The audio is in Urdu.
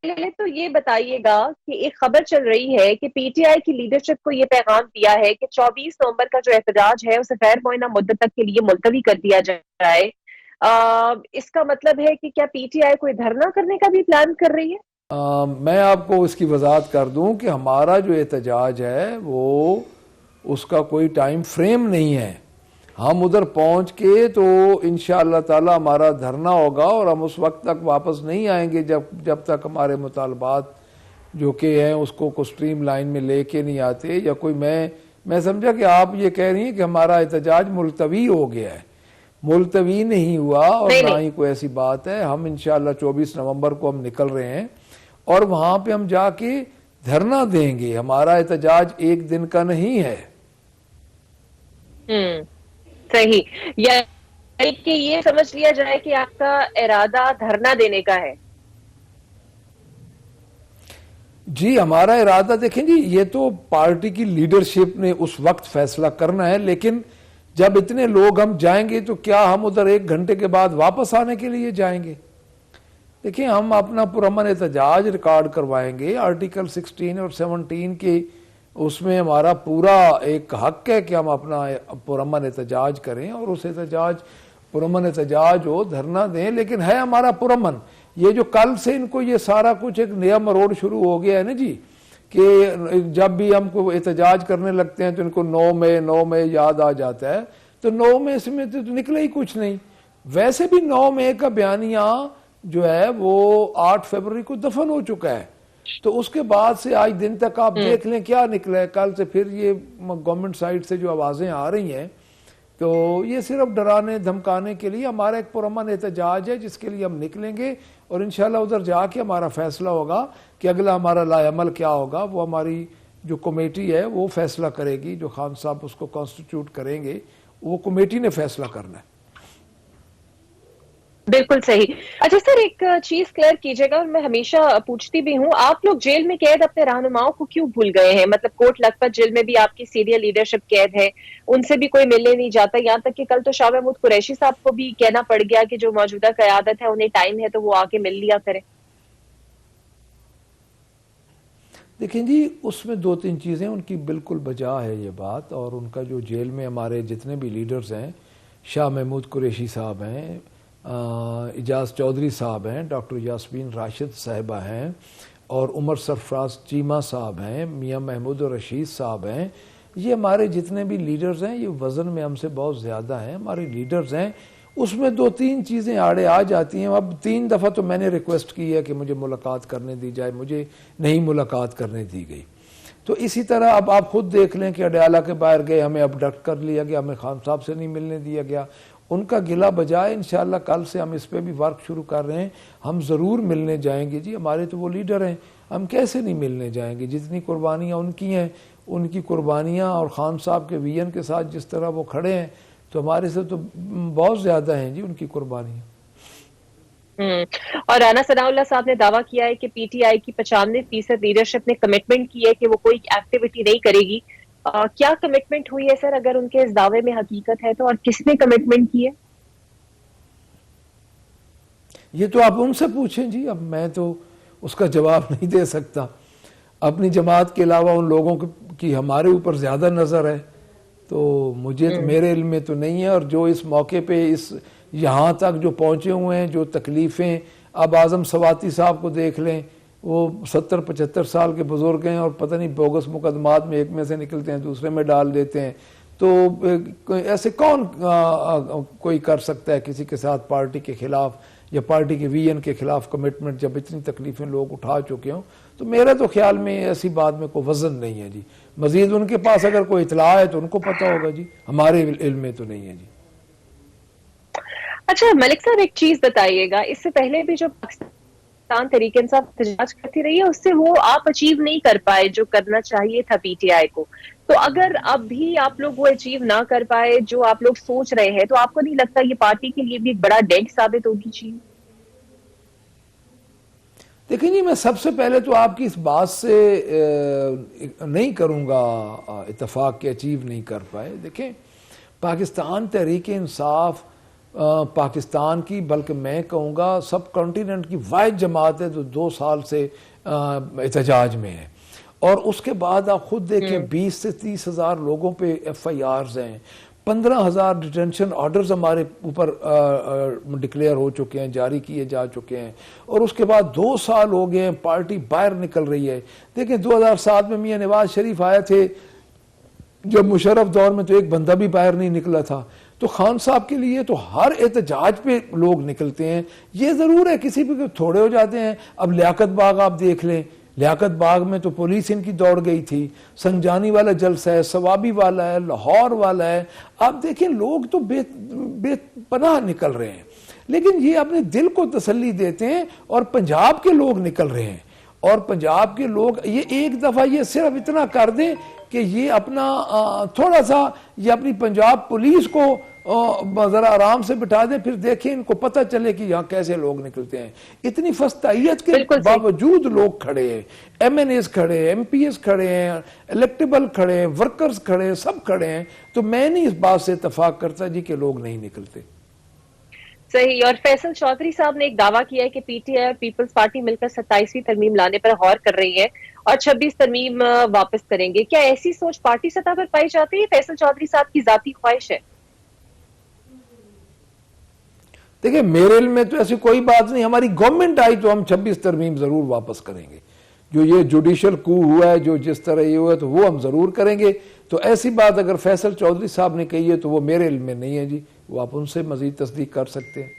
پہلے تو یہ بتائیے گا کہ ایک خبر چل رہی ہے کہ پی ٹی آئی کی لیڈرشپ کو یہ پیغام دیا ہے کہ 24 نومبر کا جو احتجاج ہے اسے غیر معینہ مدت تک کے لیے ملتوی کر دیا جائے۔ اس کا مطلب ہے کہ کیا پی ٹی آئی کوئی دھرنا کرنے کا بھی پلان کر رہی ہے؟ میں آپ کو اس کی وضاحت کر دوں کہ ہمارا جو احتجاج ہے وہ اس کا کوئی ٹائم فریم نہیں ہے۔ ہم ادھر پہنچ کے تو انشاءاللہ تعالی ہمارا دھرنا ہوگا اور ہم اس وقت تک واپس نہیں آئیں گے جب تک ہمارے مطالبات جو کہ ہیں اس کو سٹریم لائن میں لے کے نہیں آتے، یا کوئی میں سمجھا کہ آپ یہ کہہ رہی ہیں کہ ہمارا احتجاج ملتوی ہو گیا ہے۔ ملتوی نہیں ہوا، اور نہیں نہ نہیں، ہی کوئی ایسی بات ہے۔ ہم انشاءاللہ 24 نومبر کو ہم نکل رہے ہیں اور وہاں پہ ہم جا کے دھرنا دیں گے۔ ہمارا احتجاج ایک دن کا نہیں ہے۔ صحیح، یا کہ یہ سمجھ لیا جائے کہ آپ کا ارادہ دھرنا دینے کا ہے؟ جی ہمارا ارادہ دیکھیں جی، یہ تو پارٹی کی لیڈرشپ نے اس وقت فیصلہ کرنا ہے، لیکن جب اتنے لوگ ہم جائیں گے تو کیا ہم ادھر 1 گھنٹے کے بعد واپس آنے کے لیے جائیں گے؟ دیکھیں ہم اپنا پرامن احتجاج ریکارڈ کروائیں گے۔ آرٹیکل 16 اور 17 کے اس میں ہمارا پورا ایک حق ہے کہ ہم اپنا پرامن احتجاج کریں، اور اس پرامن احتجاج ہو، دھرنا دیں، لیکن ہے ہمارا پرامن۔ یہ جو کل سے ان کو یہ سارا کچھ ایک نیا مروڑ شروع ہو گیا ہے نا جی، کہ جب بھی ہم کو احتجاج کرنے لگتے ہیں تو ان کو 9 مئی یاد آ جاتا ہے، تو 9 مئی سے میں تو نکلا ہی کچھ نہیں۔ ویسے بھی 9 مئی کا بیانیہ جو ہے وہ 8 فروری کو دفن ہو چکا ہے، تو اس کے بعد سے آج دن تک آپ دیکھ لیں کیا نکلا ہے۔ کل سے پھر یہ گورنمنٹ سائٹ سے جو آوازیں آ رہی ہیں، تو یہ صرف ڈرانے دھمکانے کے لیے۔ ہمارا ایک پرامن احتجاج ہے جس کے لیے ہم نکلیں گے، اور انشاءاللہ ادھر جا کے ہمارا فیصلہ ہوگا کہ اگلا ہمارا لائے عمل کیا ہوگا۔ وہ ہماری جو کمیٹی ہے وہ فیصلہ کرے گی، جو خان صاحب اس کو کانسٹیٹیوٹ کریں گے، وہ کمیٹی نے فیصلہ کرنا ہے۔ بالکل صحیح۔ اچھا سر، ایک چیز کلیئر کیجیے گا، اور میں ہمیشہ پوچھتی بھی ہوں، آپ لوگ جیل میں قید اپنے رہنماؤں کو کیوں بھول گئے ہیں؟ مطلب کوٹ لکھپت جیل میں بھی آپ کی سینئر لیڈرشپ قید ہے، ان سے بھی کوئی ملنے نہیں جاتا، یہاں تک کہ کل تو شاہ محمود قریشی صاحب کو بھی کہنا پڑ گیا کہ جو موجودہ قیادت ہے انہیں ٹائم ہے تو وہ آ کے مل لیا کریں۔ دیکھیں جی، اس میں 2-3 چیزیں ان کی بالکل بجا ہے یہ بات، اور ان کا جو جیل میں ہمارے جتنے بھی لیڈرز ہیں، شاہ محمود قریشی صاحب ہیں، اجاز چودھری صاحب ہیں، ڈاکٹر یاسمین راشد صاحبہ ہیں، اور عمر سرفراز چیمہ صاحب ہیں، میاں محمود رشید صاحب ہیں، یہ ہمارے جتنے بھی لیڈرز ہیں یہ وزن میں ہم سے بہت زیادہ ہیں، ہمارے لیڈرز ہیں۔ اس میں 2-3 چیزیں آڑے آ جاتی ہیں۔ اب 3 دفعہ تو میں نے ریکویسٹ کی ہے کہ مجھے ملاقات کرنے دی جائے، مجھے نہیں ملاقات کرنے دی گئی۔ تو اسی طرح اب آپ خود دیکھ لیں کہ اڈیالہ کے باہر گئے، ہمیں ابڈکٹ کر لیا گیا، ہمیں خان صاحب سے نہیں ملنے دیا گیا۔ ان کا گلہ بجائے انشاءاللہ کل سے ہم اس پہ بھی ورک شروع کر رہے ہیں، ہم ضرور ملنے جائیں گے جی۔ ہمارے تو وہ لیڈر ہیں، ہم کیسے نہیں ملنے جائیں گے؟ جتنی قربانیاں ان کی ہیں، ان کی قربانیاں، اور خان صاحب کے ویژن کے ساتھ جس طرح وہ کھڑے ہیں، تو ہمارے سے تو بہت زیادہ ہیں جی ان کی قربانیاں۔ اور رانا ثناء اللہ صاحب نے دعویٰ کیا ہے کہ پی ٹی آئی کی 95% لیڈرشپ نے کمٹمنٹ کی ہے کہ وہ کوئی ایکٹیویٹی نہیں کرے گی۔ کیا کمٹمنٹ ہوئی ہے سر، اگر ان کے اس دعوے میں حقیقت ہے تو، اور کس نے کمٹمنٹ کی ہے؟ یہ تو آپ ان سے پوچھیں جی، اب میں تو اس کا جواب نہیں دے سکتا۔ اپنی جماعت کے علاوہ ان لوگوں کی ہمارے اوپر زیادہ نظر ہے، تو مجھے تو میرے علم میں تو نہیں ہے۔ اور جو اس موقع پہ یہاں تک جو پہنچے ہوئے ہیں، جو تکلیفیں، اب اعظم سواتی صاحب کو دیکھ لیں، وہ 70-75 سال کے بزرگ ہیں، اور پتہ نہیں بوگس مقدمات میں ایک میں سے نکلتے ہیں دوسرے میں ڈال دیتے ہیں۔ تو ایسے کون کوئی کر سکتا ہے کسی کے ساتھ پارٹی کے خلاف یا پارٹی کے ویژن کے خلاف کمٹمنٹ، جب اتنی تکلیفیں لوگ اٹھا چکے ہوں؟ تو میرے تو خیال میں ایسی بات میں کوئی وزن نہیں ہے جی۔ مزید ان کے پاس اگر کوئی اطلاع ہے تو ان کو پتہ ہوگا جی، ہمارے علم میں تو نہیں ہے جی۔ اچھا ملک صاحب، ایک چیز بتائیے گا، اس سے پہلے بھی جو پاکستان تحریک انصاف احتجاج کرتی رہی ہے، اس سے وہ آپ اچیو نہیں کر پائے جو کرنا چاہیے تھا پی ٹی آئی کو، تو اگر اب بھی آپ لوگ وہ اچیو نہ کر پائے جو آپ لوگ سوچ رہے ہیں، تو آپ کو نہیں لگتا یہ پارٹی کے لیے بھی ایک بڑا ڈینٹ ثابت ہوگی چیز؟ دیکھیں جی، میں سب سے پہلے تو آپ کی اس بات سے نہیں کروں گا اتفاق کے اچیو نہیں کر پائے۔ دیکھیں پاکستان تحریک انصاف پاکستان کی بلکہ میں کہوں گا سب کانٹیننٹ کی واحد جماعت ہے جو 2 سال سے احتجاج میں ہے. اور اس کے بعد آپ خود دیکھیں 20 سے 30 ہزار لوگوں پہ FIRs ہیں, 15,000 ڈیٹینشن آرڈرز ہمارے اوپر ڈکلیئر ہو چکے ہیں, جاری کیے جا چکے ہیں, اور اس کے بعد 2 سال ہو گئے ہیں پارٹی باہر نکل رہی ہے. دیکھیں 2007 میں میاں نواز شریف آئے تھے, جب مشرف دور میں تو ایک بندہ بھی باہر نہیں نکلا تھا. تو خان صاحب کے لیے تو ہر احتجاج پہ لوگ نکلتے ہیں. یہ ضرور ہے کسی پہ تھوڑے ہو جاتے ہیں. اب لیاقت باغ آپ دیکھ لیں, لیاقت باغ میں تو پولیس ان کی دوڑ گئی تھی. سنجانی والا جلسہ ہے, ثوابی والا ہے, لاہور والا ہے. آپ دیکھیں لوگ تو بے پناہ نکل رہے ہیں, لیکن یہ اپنے دل کو تسلی دیتے ہیں. اور پنجاب کے لوگ نکل رہے ہیں, اور پنجاب کے لوگ یہ ایک دفعہ یہ صرف اتنا کر دیں کہ یہ اپنا تھوڑا سا یہ اپنی پنجاب پولیس کو ذرا آرام سے بٹھا دیں, پھر دیکھیں ان کو پتہ چلے کہ یہاں کیسے لوگ نکلتے ہیں. اتنی فستائیت کے باوجود لوگ کھڑے ہیں, MNAs کھڑے ہیں, MPs کھڑے ہیں, الیکٹیبل کھڑے ہیں, ورکرز کھڑے ہیں, سب کھڑے ہیں. تو میں نہیں اس بات سے اتفاق کرتا جی کہ لوگ نہیں نکلتے. صحیح. اور فیصل چودھری صاحب نے ایک دعویٰ کیا ہے کہ PTI اور پیپلز پارٹی مل کر 27ویں ترمیم لانے پر غور کر رہی ہے اور 26 ترمیم واپس کریں گے. کیا ایسی سوچ پارٹی سطح پر پائی جاتی ہے؟ فیصل چودھری صاحب کی ذاتی خواہش ہے؟ دیکھیں میرے علم میں تو ایسی کوئی بات نہیں. ہماری گورنمنٹ آئی تو ہم 26 ترمیم ضرور واپس کریں گے. جو یہ جوڈیشل کو ہوا ہے, جو جس طرح یہ ہوا ہے, تو وہ ہم ضرور کریں گے. تو ایسی بات اگر فیصل چودھری صاحب نے کہی ہے تو وہ میرے علم میں نہیں ہے جی, وہ آپ ان سے مزید تصدیق کر سکتے ہیں.